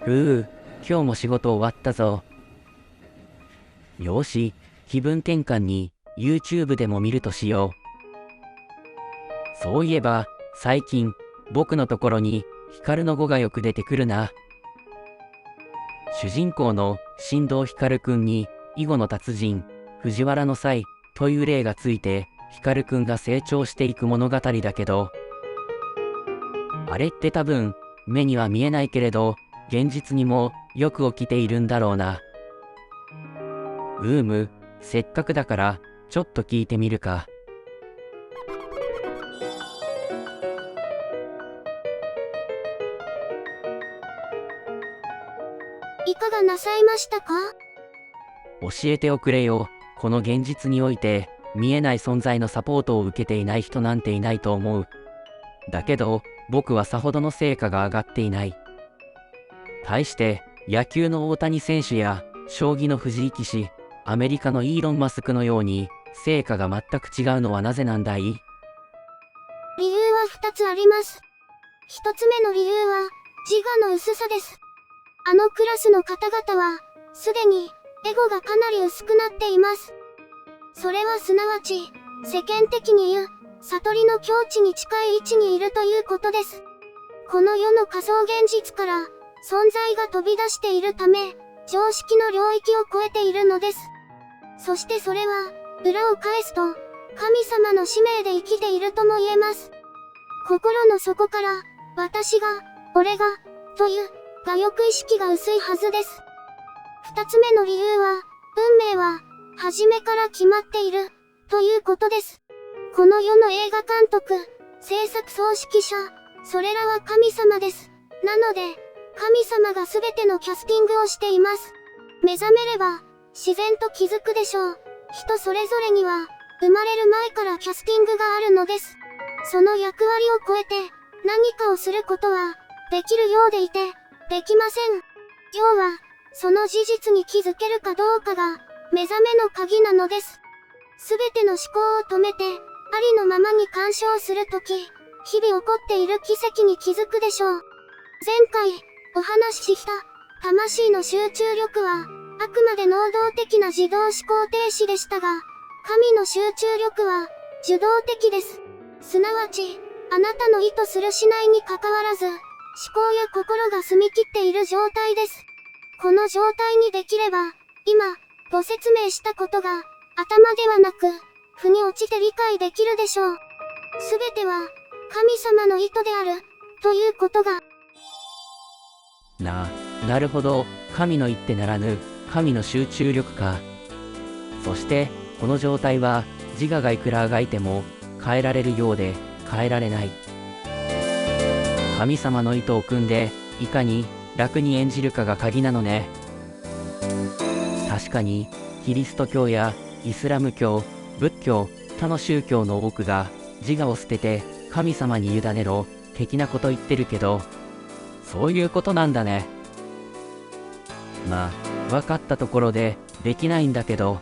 今日も仕事終わったぞ。よーし、気分転換に YouTube でも見るとしよう。そういえば、最近、僕のところに光の碁がよく出てくるな。主人公の新藤光くんに囲碁の達人、藤原の才という例がついて、光くんが成長していく物語だけど、あれって多分、目には見えないけれど、現実にもよく起きているんだろうな。せっかくだから、ちょっと聞いてみるか。いかがなさいましたか？教えておくれよ。この現実において、見えない存在のサポートを受けていない人なんていないと思う。だけど、僕はさほどの成果が上がっていない。対して、野球の大谷選手や、将棋の藤井棋士、アメリカのイーロン・マスクのように、成果が全く違うのはなぜなんだい？理由は2つあります。1つ目の理由は、自我の薄さです。あのクラスの方々は、すでに、エゴがかなり薄くなっています。それはすなわち、世間的に言う、悟りの境地に近い位置にいるということです。この世の仮想現実から、存在が飛び出しているため、常識の領域を超えているのです。そしてそれは、裏を返すと、神様の使命で生きているとも言えます。心の底から、私が、俺が、という、我欲意識が薄いはずです。二つ目の理由は、運命は、初めから決まっている、ということです。この世の映画監督、制作総指揮者、それらは神様です。なので、神様がすべてのキャスティングをしています。目覚めれば、自然と気づくでしょう。人それぞれには、生まれる前からキャスティングがあるのです。その役割を超えて、何かをすることは、できるようでいて、できません。要は、その事実に気づけるかどうかが、目覚めの鍵なのです。すべての思考を止めて、ありのままに干渉するとき、日々起こっている奇跡に気づくでしょう。前回、お話しした、魂の集中力は、あくまで能動的な自動思考停止でしたが、神の集中力は、受動的です。すなわち、あなたの意図するしないに関わらず、思考や心が澄み切っている状態です。この状態にできれば、今、ご説明したことが、頭ではなく、腑に落ちて理解できるでしょう。すべては、神様の意図である、ということが。なるほど。神の一手ならぬ、神の集中力か。そして、この状態は、自我がいくらあがいても、変えられるようで、変えられない。神様の意図を組んで、いかに楽に演じるかが鍵なのね。確かに、キリスト教やイスラム教、仏教、他の宗教の多くが、自我を捨てて神様に委ねろ、的なこと言ってるけど、そういうことなんだね。まあ、分かったところで、できないんだけど、